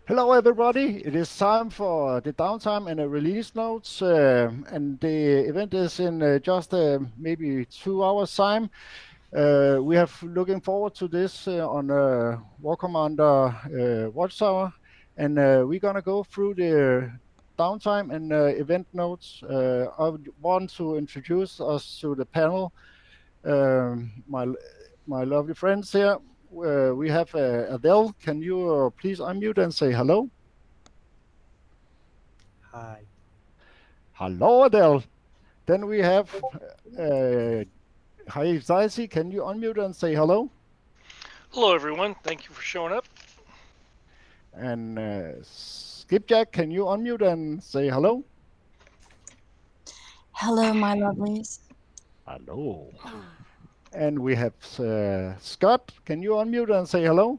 Hello, everybody. It is time for the downtime and the release notes, and the event is in just maybe 2 hours time. We have looking forward to this on War Commander Watchtower, and we're gonna go through the downtime and event notes. I would want to introduce us to the panel. My lovely friends here. We have Adele. Can you please unmute and say hello? Hi. Hello, Adele. Then we have uh, Hi, Zaisi. Can you unmute and say hello? Hello, everyone. Thank you for showing up. And Skipjack, can you unmute and say hello? Hello, my lovelies. Hello. And we have Scott. Can you unmute and say hello?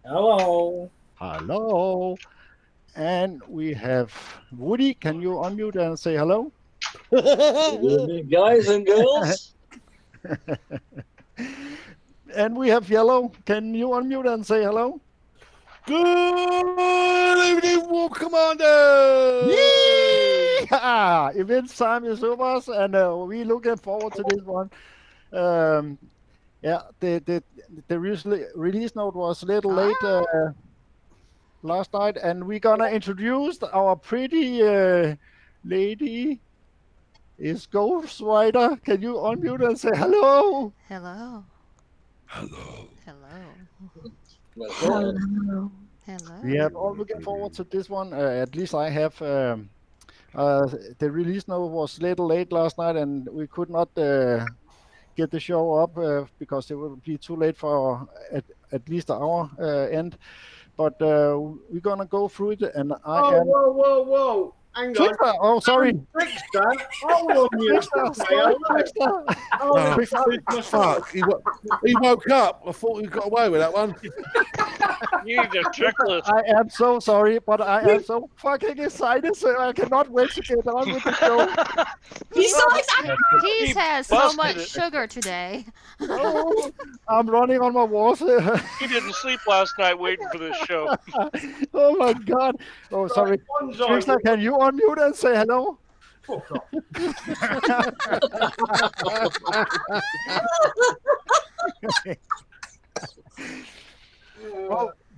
Hello. Hello. And we have Woody. Can you unmute and say hello? Good evening, guys and girls. And we have Yellow. Can you unmute and say hello? Good evening, War Commander! Yeah! Event time is over, and we looking forward to this one. Um, yeah, the release note was a little late last night, and we're gonna introduce our pretty lady. Is Ghost Rider? Can you unmute and say hello? Hello. Hello. Hello. Myself. Hello. We Hello. have all looking forward to this one. At least I have. The release note was a little late last night, and we could not get the show up because it would be too late for at least our end. But we're gonna go through it, and I am Whoa. Hang on. Trickster. Oh, sorry, Trickster. Hold on, you. Trickster. Sorry, Trickster. Oh, Oh, fuck. He woke up. I thought we got away with that one. You need a checklist. I am so sorry, but I am so fucking excited, so I cannot wait to get on with the show. He's so excited. He's had so busted much it. sugar today. Oh, I'm running on my walls. He didn't sleep last night waiting for this show. Oh my god. Oh, sorry. Trickster, can you unmute and say hello? Fuck off.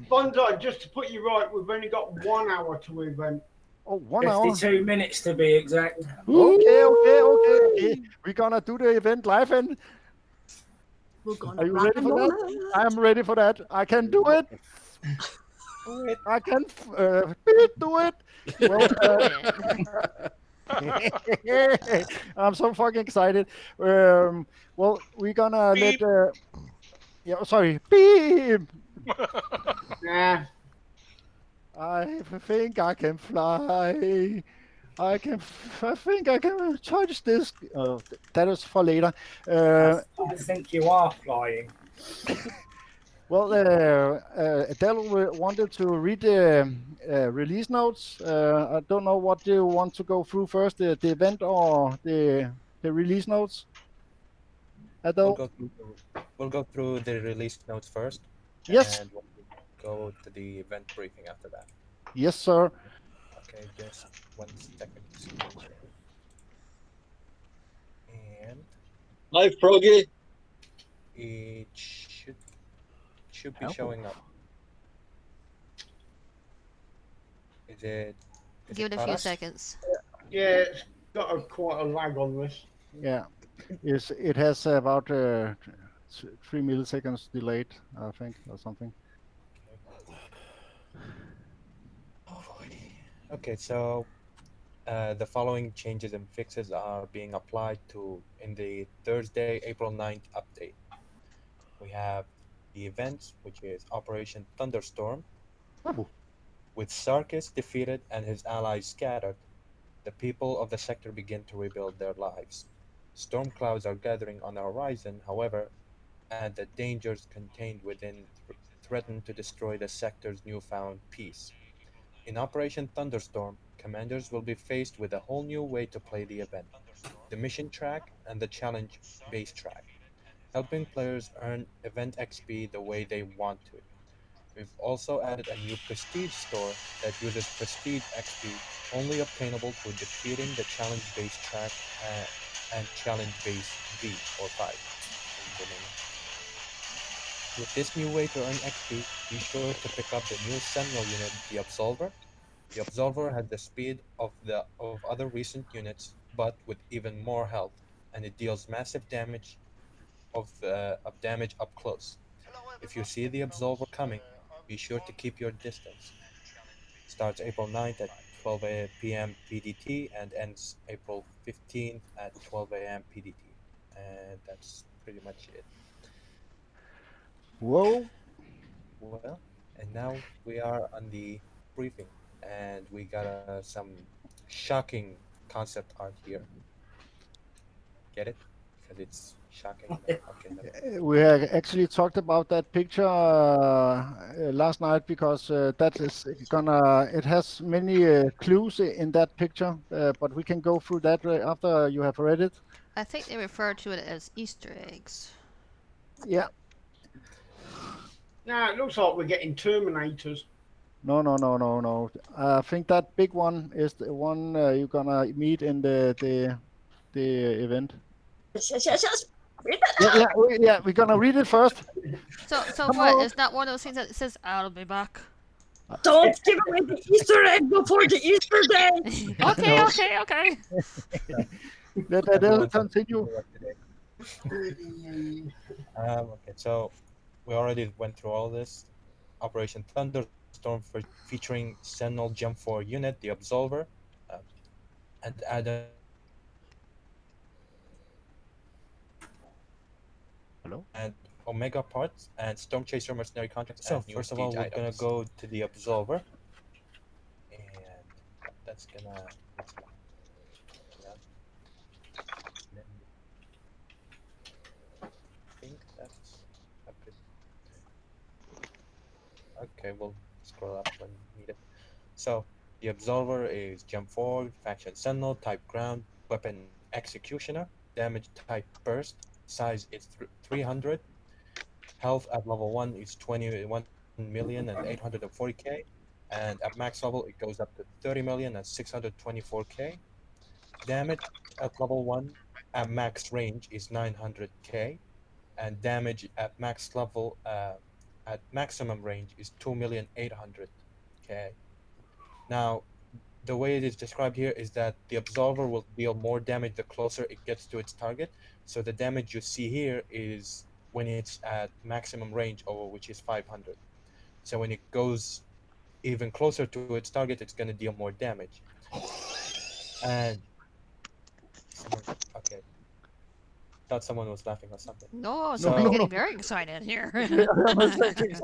Bonsai, just to put you right, we've only got 1 hour to event. Oh, 1 hour. 52 minutes to be exact. Okay. We're gonna do the event live, and We're gonna are you rock ready and for roll that? it. I am ready for that. I can do it. I can do it. Well, I'm so fucking excited. Well, we're gonna Beep. let. Yeah, sorry. Beep. Nah. I think I can fly. I think I can touch this. That is for later. I think you are flying. Well, Adele wanted to read the release notes. I don't know what do you want to go through first, the event or the release notes. We'll Adele? go through the release notes first, Yes, and we'll go to the event briefing after that. yes, sir. Okay, just 1 second. Screen share. And Hi, Froggy. it should be Oh. showing up. Is it? Is Give it it a caught few up? seconds. Yeah, it's got quite a lag on this. Yeah, it has about 3 milliseconds delayed, I think, or something. Okay, so the following changes and fixes are being applied to in the Thursday, April 9th update. We have the events, which is Operation Thunderstorm. Oh. With Sarkis defeated and his allies scattered, the people of the sector begin to rebuild their lives. Storm clouds are gathering on the horizon, however, and the dangers contained within threaten to destroy the sector's newfound peace. In Operation Thunderstorm, commanders will be faced with a whole new way to play the event: the mission track and the challenge base track, helping players earn event XP the way they want to. We've also added a new prestige store that uses prestige XP only obtainable through defeating the challenge-based track and challenge-based V or 5 in the name. With this new way to earn XP, be sure to pick up the new Sentinel unit, the Absolver. The Absolver has the speed of other recent units, but with even more health, and it deals massive damage of damage up close. If you see the Absolver coming, be sure to keep your distance. Starts April 9th at 12 p.m. PDT and ends April 15th at 12 a.m. PDT. And that's pretty much it. Whoa. Well, and now we are on the briefing, and we got some shocking concept art here. Get it? Because it's shocking. No? Okay, never mind. We had actually talked about that picture last night because that is gonna. It has many clues in that picture, but we can go through that after you have read it. I think they refer to it as Easter eggs. Yeah. Now it looks like we're getting Terminators. No. I think that big one is the one you're gonna meet in the event. Yes. Read that. Yeah. We're gonna read it first. So Come what? on. It's not one of those things that says "I'll be back." Don't give away the Easter egg before the Easter day. Okay. Let Everyone's on continue. work today. Okay, so we already went through all this. Operation Thunderstorm featuring Sentinel Gem 4 unit, the Absolver, uh, and add-on Hello? and Omega parts and Storm Chaser mercenary contracts. So first of all, we're gonna go to the Absolver, and that's gonna. Let me think that's a bit. Okay, we'll scroll up when needed. So the Absolver is Gem 4, Faction Sentinel, type Ground, Weapon Executioner, damage type Burst, size is 300, health at level 1 is 21,840,000, and at max level it goes up to 30,624,000. Damage at level 1 at max range is 900,000, and damage at max level at maximum range is 2,800,000. Now, the way it is described here is that the Absolver will deal more damage the closer it gets to its target. So the damage you see here is when it's at maximum range, or which is 500. So when it goes even closer to its target, it's going to deal more damage. And someone, okay, thought someone was laughing or something. No, So- somebody's No. getting very excited here. I'm excited.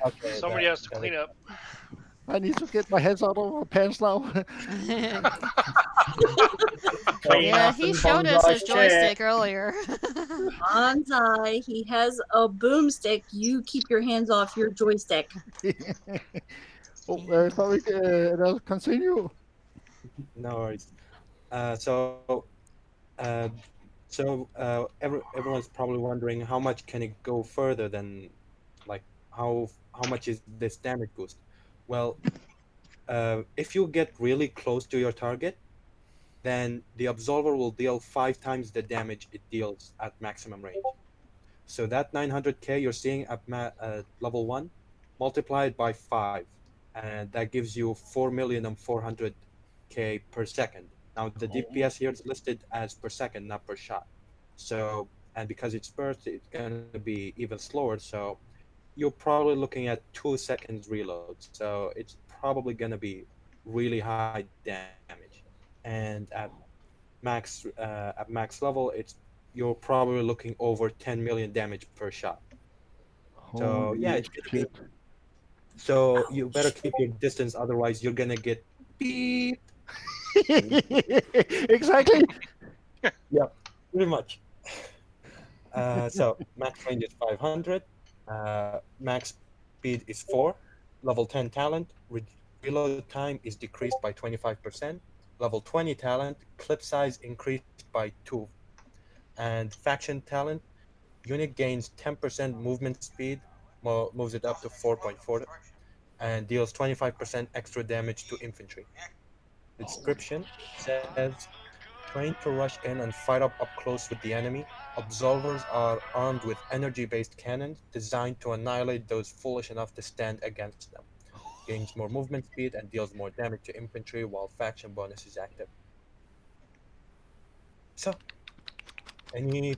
Okay, Somebody has to that clean is- up. I need to get my hands out of my pants now. Clean Yeah, up he and showed us his bonsai chair. joystick earlier. Bonsai, he has a boomstick. You keep your hands off your joystick. Sorry, I'll continue. No worries. Uh, everyone's probably wondering how much can it go further than, like, how much is this damage boost? Well, if you get really close to your target, then the Absolver will deal 5 times the damage it deals at maximum range. So that 900,000 you're seeing at level 1, multiply it by 5, and that gives you 4,400,000 per second. Now the DPS here is listed as per second, not per shot. So, and because it's burst, it's gonna be even slower. So you're probably looking at 2 seconds reload. So it's probably gonna be really high damage. And at max level, you're probably looking over 10 million damage per shot. So yeah, Holy it's gonna shit. be. So you better keep your distance, otherwise you're gonna get beat. Exactly. Pretty much. So max range is 500. Max speed is 4. Level 10 talent. Reload time is decreased by 25%. Level 20 talent. Clip size increased by 2. And faction talent. Unit gains 10% movement speed moves it up to 4.4, and deals 25% extra damage to infantry. The description says, trained to rush in and fight up close with the enemy, Absolvers are armed with energy-based cannons designed to annihilate those foolish enough to stand against them. Gains more movement speed and deals more damage to infantry while faction bonus is active. So, any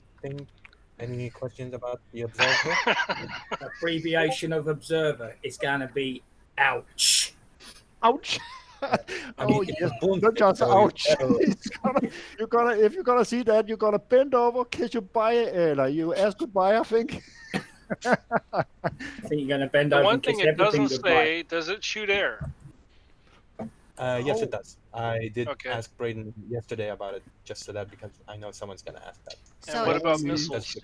questions about the Absolver? Abbreviation of observer is going to be ouch. Ouch. I Oh mean, it's yes, a boom not stick, just so you ouch. better- If you're gonna see that, you're gonna bend over, kiss your bye, like you ask goodbye, I think. I think you're going to bend The over one and kiss thing it everything doesn't goodbye. say, does it shoot air? Yes, it does. I did Okay. ask Braden yesterday about it, just so that because I know someone's gonna ask that. And So what it- about Only- missiles?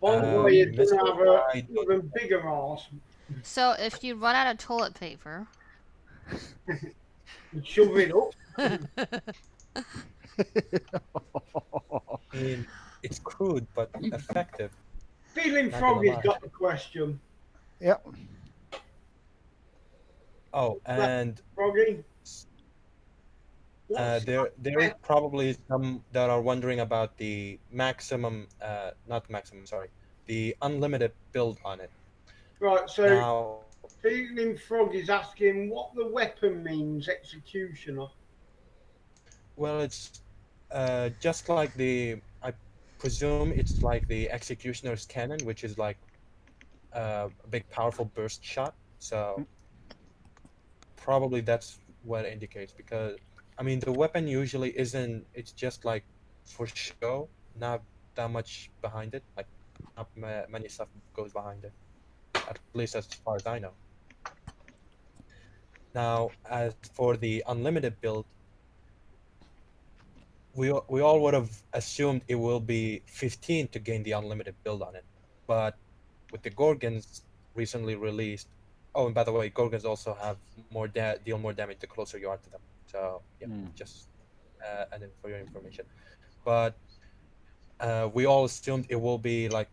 By the way, you're Missile, going to have I an don't- even bigger arse So if you run out of toilet paper, and shove it up. I mean, it's crude but effective. Feeling Not gonna Froggy's lie. got the question. Yeah. Oh, and Froggy? What's there is probably some that are wondering about the maximum, not maximum, sorry, the unlimited build on it. right, so Now, Feeling Frog is asking what the weapon means, executioner. well, it's just like I presume it's like the Executioner's Cannon, which is like a big, powerful burst shot. So probably that's what it indicates because, I mean, the weapon usually isn't, it's just like for show, not that much behind it. Like, not many stuff goes behind it, at least as far as I know. Now, as for the unlimited build, we all would have assumed it will be 15 to gain the unlimited build on it, but with the Gorgons recently released, oh, and by the way, Gorgons also have deal more damage the closer you are to them. So yeah, just and then for your information, but we all assumed it will be like,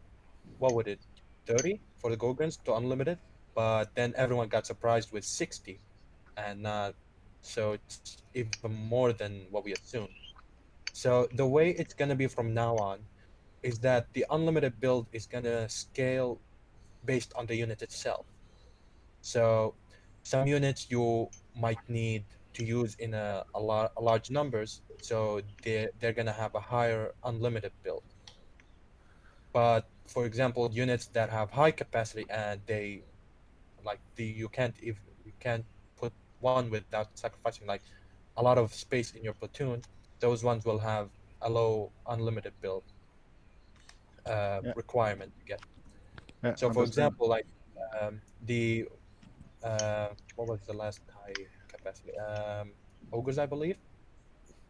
what would it, 30 for the Gorgons to unlimited, but then everyone got surprised with 60, and so it's even more than what we assumed. So the way it's gonna be from now on is that the unlimited build is gonna scale based on the unit itself. So some units you might need to use in a large numbers, so they're gonna have a higher unlimited build. But for example, units that have high capacity and they like you can't put one without sacrificing like a lot of space in your platoon, those ones will have a low unlimited build requirement to get. Yeah, So for understand. example, like the what was the last high capacity? Ogres, I believe.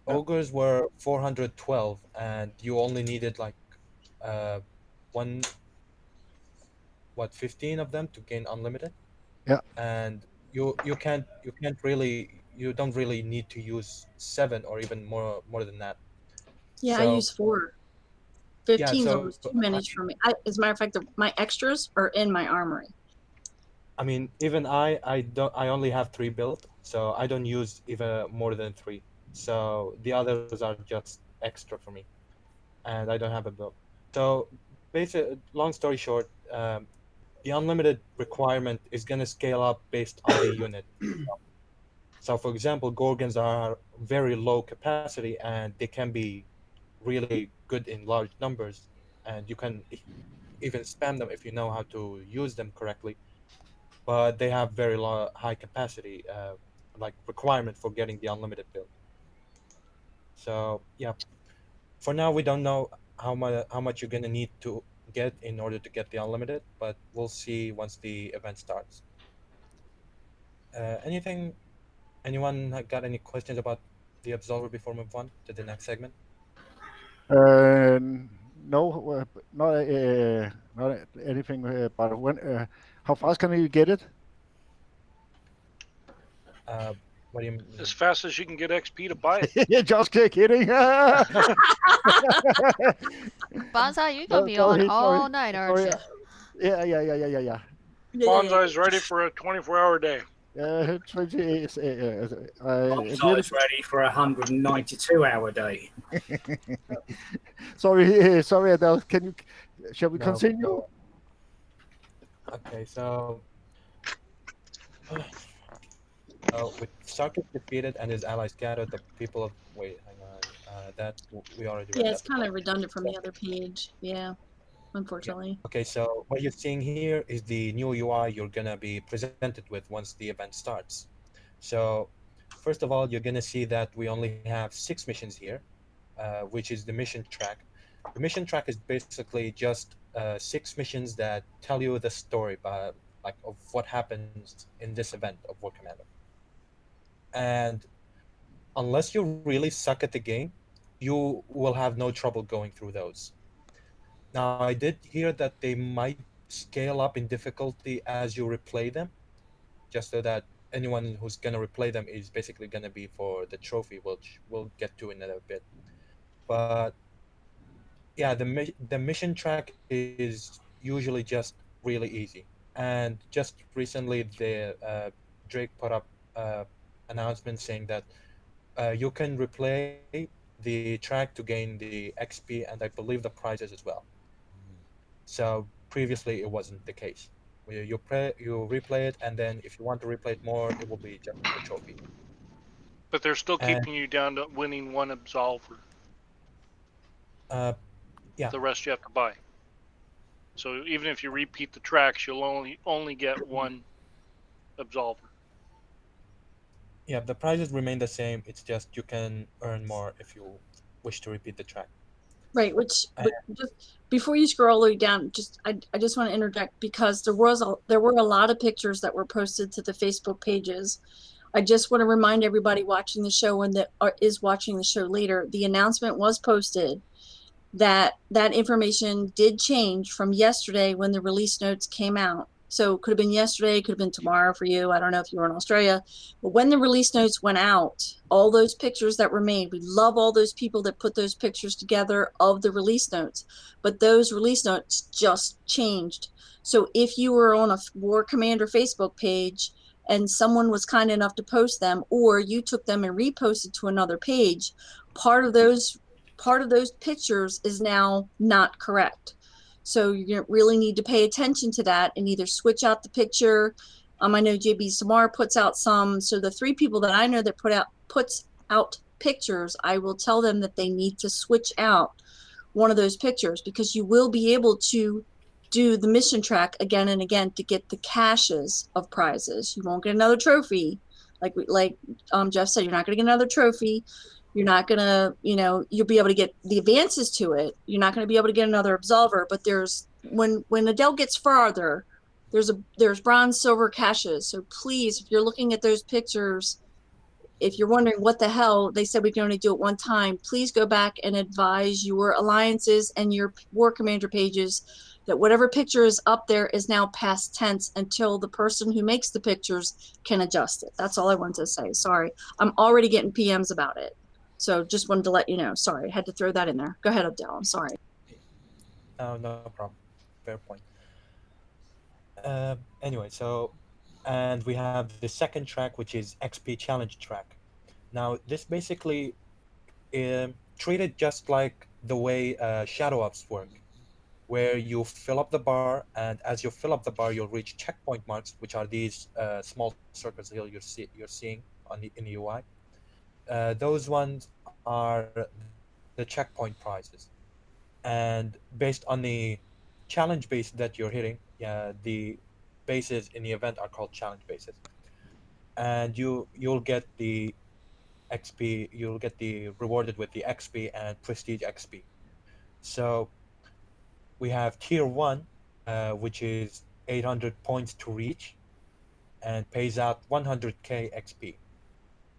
Yeah. Ogres were 412, and you only needed like one, 15 of them to gain unlimited. Yeah. And you don't really need to use 7 or even more than that. Yeah, I So- use 4. 15 is so almost too many for me. As a matter of fact, my extras are in my armory. I mean, even I only have 3 built, so I don't use even more than 3. So the others are just extra for me, and I don't have a build. So long story short, the unlimited requirement is gonna scale up based on the unit. So for example, Gorgons are very low capacity, and they can be really good in large numbers, and you can even spam them if you know how to use them correctly. But they have very high capacity, like requirement for getting the unlimited build. So yeah, for now we don't know how much you're gonna need to get in order to get the unlimited, but we'll see once the event starts. Anyone got any questions about the Absolver before we move on to the next segment? No, not anything. But when? How fast can you get it? What do you mean? As fast as you can get XP to buy it. Just kidding. Bonsai, you're gonna be on Sorry, all sorry. night, aren't Sorry. you? Yeah. Yeah. Bonsai's ready for a 24-hour day. 20 is. Bonsai's ready for a 192-hour day. Sorry, Adele. Shall we No, continue? okay, so with Sarkis defeated and his allies scattered, the people of wait, hang on, we already read Yeah, that it's kind before. of redundant from So, the other page. Yeah, unfortunately. okay, so what you're seeing here is the new UI you're gonna be presented with once the event starts. So, first of all, you're gonna see that we only have 6 missions here, which is the mission track. The mission track is basically just 6 missions that tell you the story of what happens in this event of War Commander. And unless you really suck at the game, you will have no trouble going through those. Now, I did hear that they might scale up in difficulty as you replay them, just so that anyone who's gonna replay them is basically gonna be for the trophy, which we'll get to in a bit. But yeah, the mission track is usually just really easy. And just recently, Drake put up announcement saying that you can replay the track to gain the XP and I believe the prizes as well. So previously it wasn't the case. You replay it, and then if you want to replay it more, it will be just a trophy. But they're still And keeping you down to winning one absolver. yeah, The rest you have to buy. So even if you repeat the tracks, you'll only get one absolver. yeah, the prizes remain the same. It's just you can earn more if you wish to repeat the track. Right, but just before you scroll all the way down, I just want to interject because there were a lot of pictures that were posted to the Facebook pages. I just want to remind everybody watching the show and that is watching the show later, the announcement was posted that information did change from yesterday when the release notes came out. So it could have been yesterday, could have been tomorrow for you. I don't know if you were in Australia, but when the release notes went out, all those pictures that were made, we love all those people that put those pictures together of the release notes, but those release notes just changed. So if you were on a War Commander Facebook page and someone was kind enough to post them, or you took them and reposted to another page, part of those pictures is now not correct. So you really need to pay attention to that and either switch out the picture. I know JB Samar puts out some. So the 3 people that I know that puts out pictures, I will tell them that they need to switch out one of those pictures because you will be able to do the mission track again and again to get the caches of prizes. You won't get another trophy. Like Jeff said, you're not going to get another trophy. You're not going to, you'll be able to get the advances to it. You're not going to be able to get another absolver, but when Adele gets farther, there's bronze, silver caches. So please, if you're looking at those pictures, if you're wondering what the hell, they said we can only do it one time, please go back and advise your alliances and your War Commander pages that whatever picture is up there is now past tense until the person who makes the pictures can adjust it. That's all I wanted to say. Sorry. I'm already getting PMs about it. So just wanted to let you know. Sorry, I had to throw that in there. Go ahead, Abdel. I'm sorry. No problem. Fair point. Anyway, and we have the second track, which is XP Challenge track. Now, this basically treated just like the way Shadow Ops work, where you fill up the bar, and as you fill up the bar, you'll reach checkpoint marks, which are these small circles here you're seeing in the UI. Those ones are the checkpoint prizes, and based on the challenge base that you're hitting, the bases in the event are called challenge bases, and you'll get the XP. You'll get the rewarded with the XP and prestige XP. So we have tier 1, which is 800 points to reach and pays out 100k XP.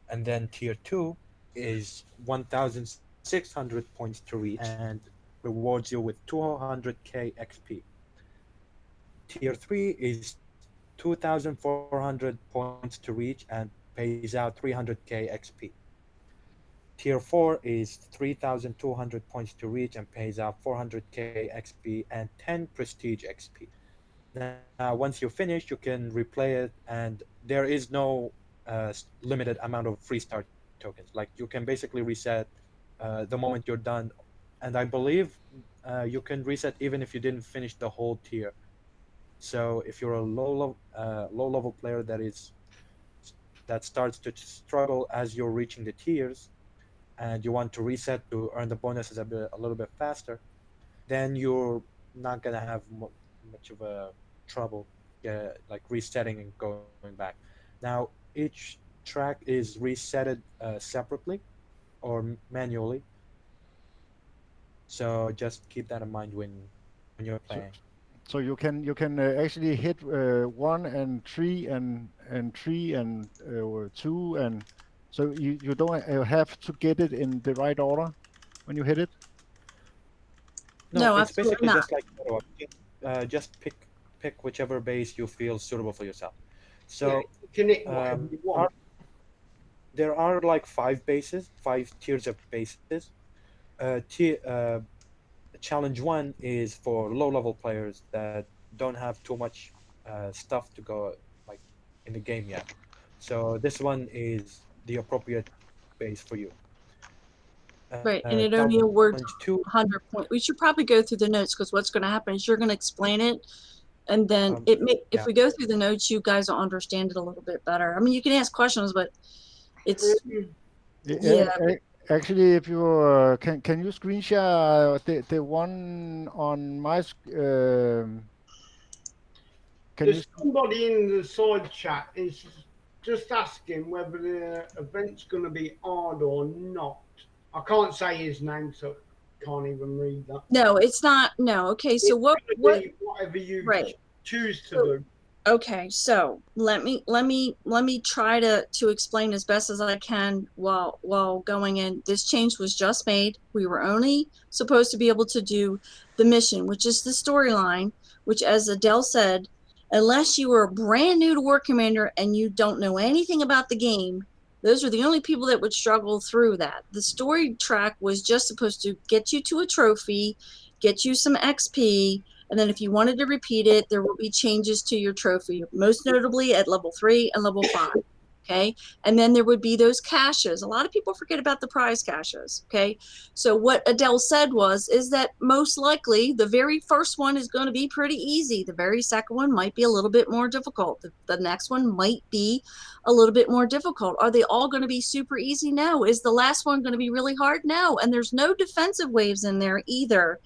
And then tier 2 is 1600 points to reach and rewards you with 200k XP. Tier 3 is 2400 points to reach and pays out 300k XP. Tier 4 is 3200 points to reach and pays out 400k XP and 10 prestige XP. Now, once you finish, you can replay it, and there is no limited amount of free start tokens. Like you can basically reset the moment you're done, and I believe you can reset even if you didn't finish the whole tier. So if you're a low level player that starts to struggle as you're reaching the tiers, and you want to reset to earn the bonuses a little bit faster, then you're not gonna have much of a trouble like resetting and going back. Now each track is resetted separately or manually, so just keep that in mind when you're playing. So you can actually hit 1 and 3 and 3 and 2, and so you don't have to get it in the right order when you hit it. No, It's absolutely basically not. just like just pick whichever base you feel suitable for yourself. So you can hit whatever you want. there are like 5 tiers of bases. Challenge 1 is for low level players that don't have too much stuff to go like in the game yet. So this one is the appropriate base for you. Right, and it only Challenge awards 2. 100 points. We should probably go through the notes because what's going to happen is you're going to explain it, and then if yeah. we go through the notes, you guys will understand it a little bit better. I mean, you can ask questions, but it's yeah. Actually, if you can you screen share the one on my can There's you? somebody in the side chat is just asking whether the event's going to be hard or not. I can't say his name, so I can't even read that. No, it's not. No. Okay, so It's what gonna be whatever you right. choose to do. Okay, so let me try to explain as best as I can while going in. This change was just made. We were only supposed to be able to do the mission, which is the storyline, which, as Adele said, unless you were brand new to War Commander and you don't know anything about the game, those are the only people that would struggle through that. The story track was just supposed to get you to a trophy, get you some XP, and then if you wanted to repeat it, there will be changes to your trophy, most notably at level 3 and level 5. Okay. And then there would be those caches. A lot of people forget about the prize caches. Okay. So what Adele said is that most likely the very first one is going to be pretty easy. The very second one might be a little bit more difficult. The next one might be a little bit more difficult. Are they all going to be super easy? No. Is the last one going to be really hard? No. And there's no defensive waves in there either.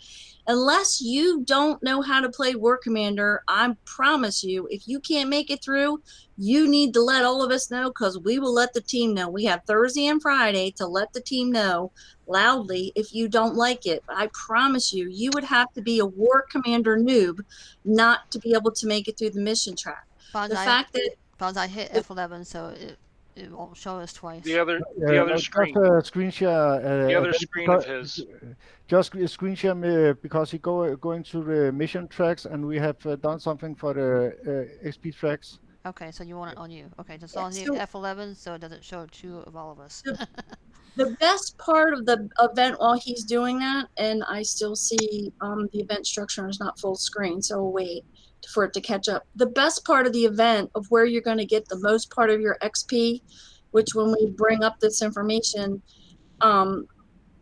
Unless you don't know how to play War Commander, I promise you, if you can't make it through, you need to let all of us know because we will let the team know. We have Thursday and Friday to let the team know loudly if you don't like it. But I promise you, you would have to be a War Commander noob not to be able to make it through the mission track. Bonds, I hit F11, so it won't show us twice. The other screen. Just screen share. The other screen of his. Just screen share me because he going to the mission tracks, and we have done something for the XP tracks. Okay, so you want it on you. Okay, just on the F11, so it doesn't show 2 of all of us. The best part of the event while he's doing that, and I still see the event structure is not full screen, so we'll wait for it to catch up. The best part of the event of where you're going to get the most part of your XP, which when we bring up this information,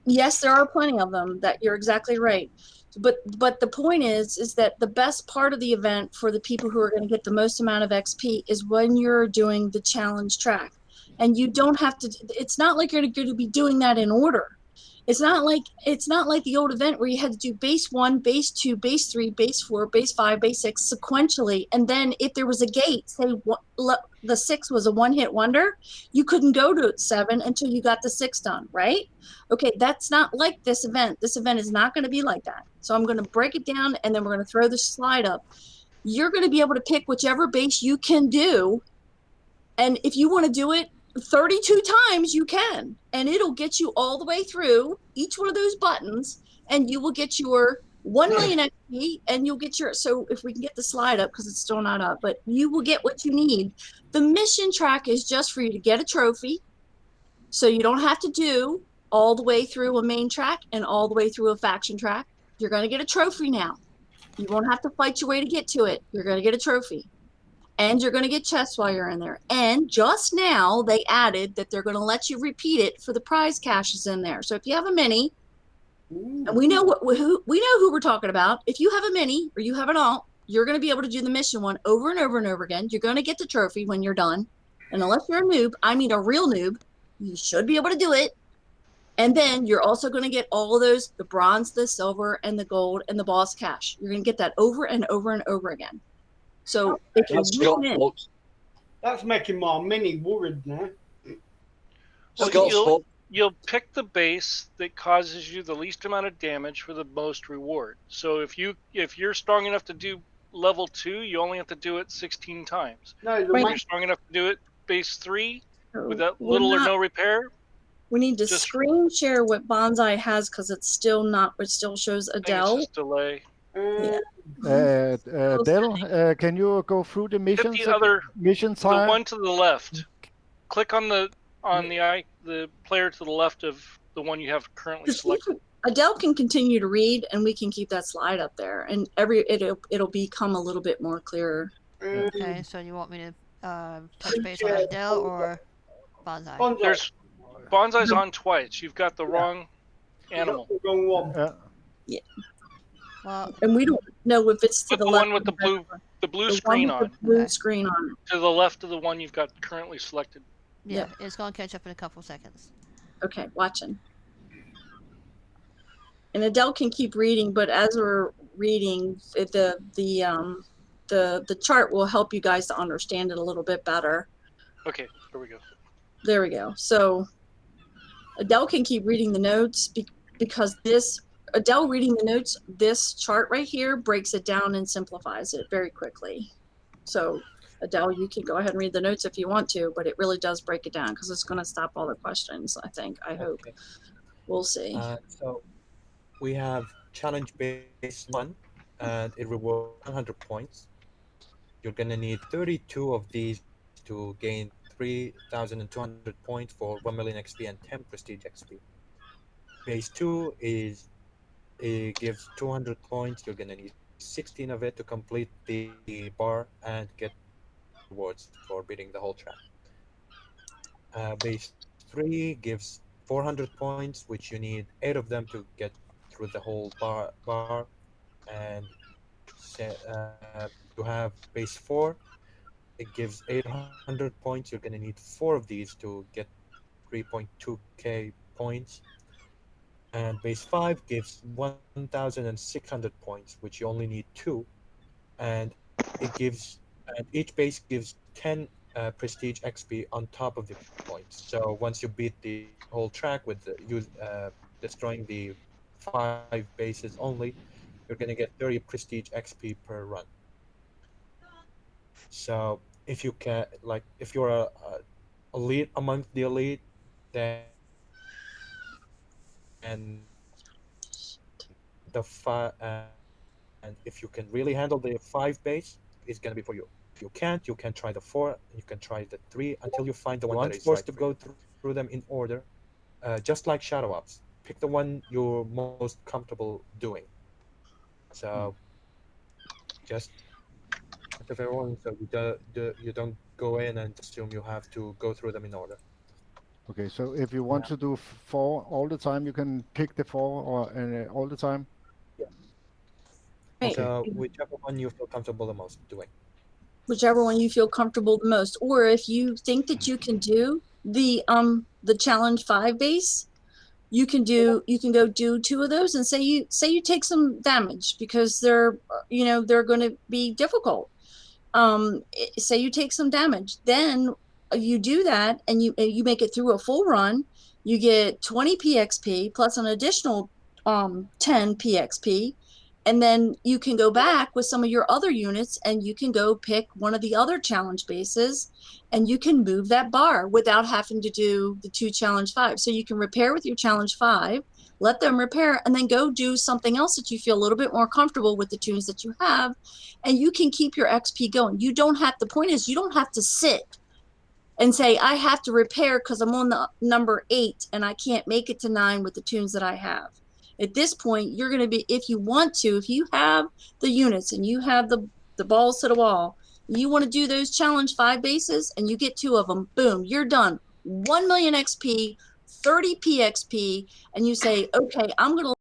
yes, there are plenty of them. That you're exactly right. But the point is that the best part of the event for the people who are going to get the most amount of XP is when you're doing the challenge track. And you don't have to, it's not like you're going to be doing that in order. It's not like the old event where you had to do base 1, base 2, base 3, base 4, base 5, base 6 sequentially. And then if there was a gate, say the 6 was a one-hit wonder, you couldn't go to 7 until you got the 6 done, right? Okay, that's not like this event. This event is not going to be like that. So I'm going to break it down, and then we're going to throw the slide up. You're going to be able to pick whichever base you can do. And if you want to do it 32 times, you can, and it'll get you all the way through each one of those buttons, and you will get your 1 million XP, and you'll get your, so if we can get the slide up because it's still not up, but you will get what you need. The mission track is just for you to get a trophy, so you don't have to do all the way through a main track and all the way through a faction track. You're going to get a trophy now. You won't have to fight your way to get to it. You're going to get a trophy. And you're going to get chests while you're in there. And just now they added that they're going to let you repeat it for the prize caches in there. So if you have a mini, and we know who we're talking about. If you have a mini or you have an alt, you're going to be able to do the mission one over and over and over again. You're going to get the trophy when you're done. And unless you're a noob, I mean a real noob, you should be able to do it. And then you're also going to get all of those, the bronze, the silver, and the gold, and the boss cache. You're going to get that over and over and over again. So if you're that's making my mini worried now. Well, you'll pick the base that causes you the least amount of damage for the most reward. So if you're strong enough to do level 2, you only have to do it 16 times. No, if you're strong enough to do it base 3 with that little or no repair. We need to screen share what Bonsai has because it's still not. It still shows Adele. It's just delay. Del, can you go through the missions? Mission time. The one to the left. Click on the player to the left of the one you have currently selected. Adele can continue to read, and we can keep that slide up there, and it'll become a little bit more clearer. Okay, so you want me to touch base on Adele or Bonsai? There's Bonsai's on twice. You've got the wrong animal. Yeah. Well, and we don't know if it's to the left. One with the blue screen on. The blue screen on it. To the left of the one you've got currently selected. Yeah, it's gonna catch up in a couple seconds. Okay, watching. And Adele can keep reading, but as we're reading, the chart will help you guys to understand it a little bit better. Okay, here we go. There we go. So Adele can keep reading the notes because Adele reading the notes, this chart right here breaks it down and simplifies it very quickly. So Adele, you can go ahead and read the notes if you want to, but it really does break it down because it's going to stop all the questions, I think. I hope. We'll see. So we have challenge base 1, and it rewards 100 points. You're going to need 32 of these to gain 3,200 points for 1 million XP and 10 prestige XP. Base 2 gives 200 points. You're going to need 16 of it to complete the bar and get rewards for beating the whole track. Base 3 gives 400 points, which you need 8 of them to get through the whole bar. And to have base 4, it gives 800 points. You're going to need 4 of these to get 3.2k points. And base 5 gives 1,600 points, which you only need 2. And each base gives 10 prestige XP on top of the points. So once you beat the whole track with destroying the 5 bases only, you're going to get 30 prestige XP per run. So if you can, if you're a elite amongst the elite, then and if you can really handle the 5 base, it's going to be for you. If you can't, you can try the 4, you can try the 3 until you find the one that is forced to go through them in order, just like Shadow Ops. Pick the one you're most comfortable doing. So just of everyone, so you don't go in and assume you have to go through them in order. Okay, so if you want to do 4 all the time, you can pick the 4 or all the time. Yeah. So whichever one you feel comfortable the most doing. Whichever one you feel comfortable the most, or if you think that you can do the challenge 5 base, you can go do 2 of those and say you take some damage because they're going to be difficult. Say you take some damage, then you do that and you make it through a full run. You get 20 PXP plus an additional 10 PXP, and then you can go back with some of your other units and you can go pick one of the other challenge bases and you can move that bar without having to do the 2 challenge 5. So you can repair with your challenge 5, let them repair, and then go do something else that you feel a little bit more comfortable with the tunes that you have, and you can keep your XP going. You don't have, the point is you don't have to sit and say, I have to repair because I'm on the number 8 and I can't make it to 9 with the tunes that I have. At this point, you're going to be, if you want to, if you have the units and you have the balls to the wall, you want to do those challenge 5 bases and you get 2 of them, boom, you're done. 1 million XP, 30 PXP, and you say, okay, I'm going to.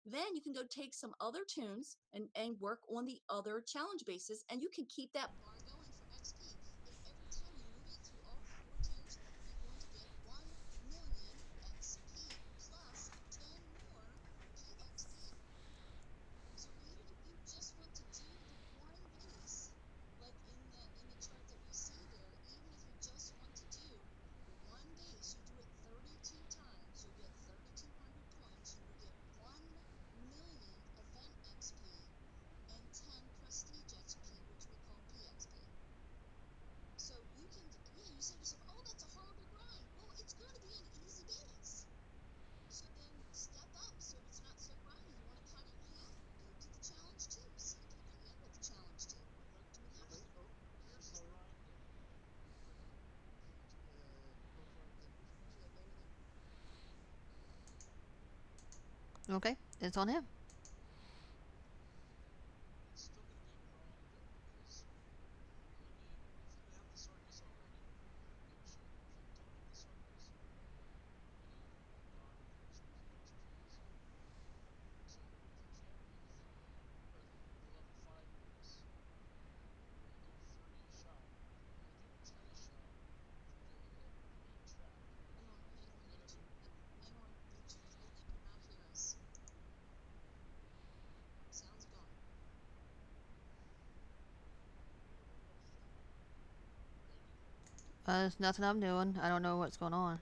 Then you can go take some other tunes and work on the other challenge bases, and you can keep that bar going for XP. And every time you move it through all 4 tiers, you're going to get 1 million XP plus 10 more PXP. So even if you just want to do the one base, like in the chart that we see there, even if you just want to do the one base, you do it 32 times, you'll get 3,200 points, you will get 1 million event XP and 10 prestige XP, which we call PXP. So you can, yeah, you say to yourself, oh, that's a horrible grind. Well, it's going to be an easy base. So then step up so it's not so grindy. You want to cut it in half? Go to the challenge 2. See if you can handle the challenge 2. Do that. Okay, it's on him. There's nothing I'm doing. I don't know what's going on.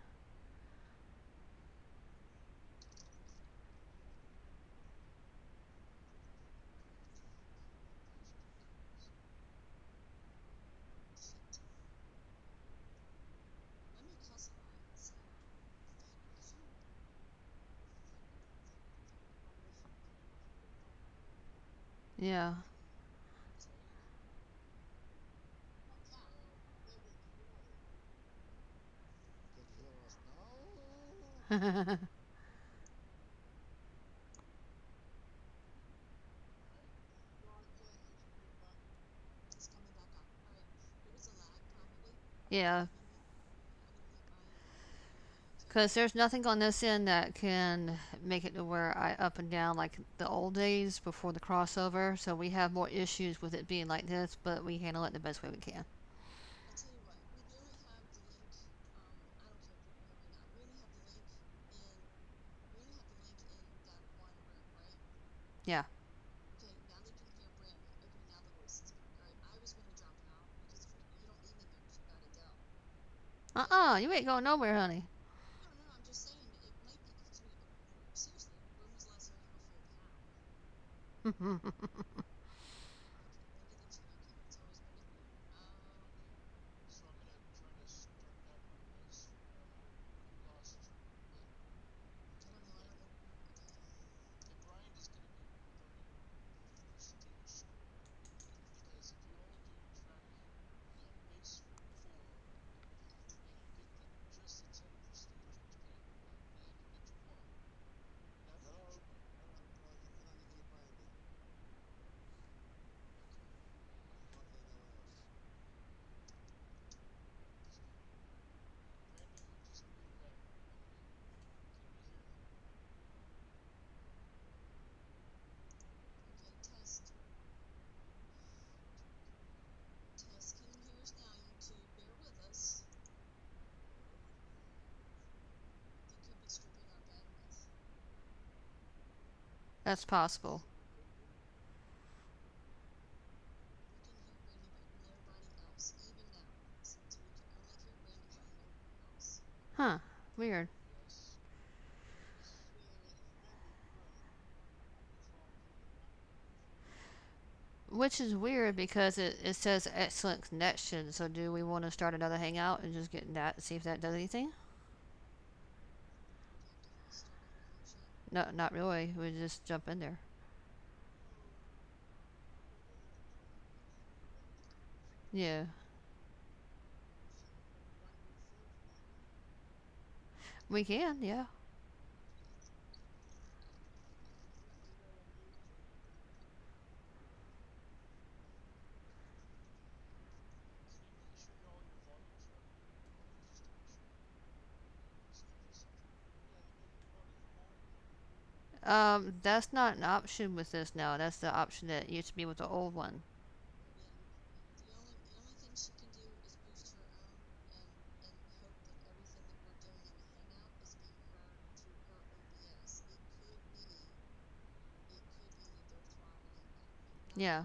Yeah. Yeah. Because there's nothing on this end that can make it to where I up and down like the old days before the crossover. So we have more issues with it being like this, but we handle it the best way we can. Yeah. You ain't going nowhere, honey. That's possible. Huh. Weird. Which is weird because it says excellent connection. So do we want to start another hangout and just get that, see if that does anything? No, not really. We just jump in there. Yeah. We can, yeah. That's not an option with this now. That's the option that used to be with the old one. Yeah.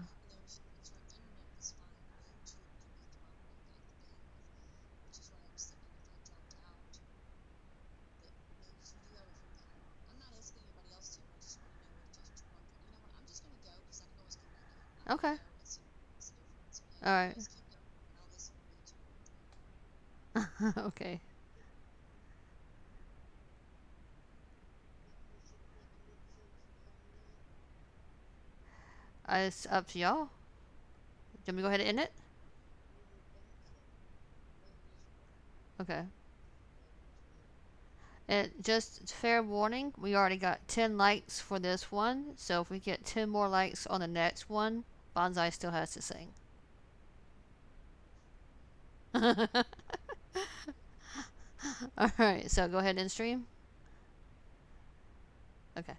Okay. Alright. Okay. It's up to y'all. Do you want me to go ahead and end it? Okay. And just fair warning, we already got 10 likes for this one, so if we get 10 more likes on the next one, Bonsai still has to sing. Alright, so go ahead and stream. Okay.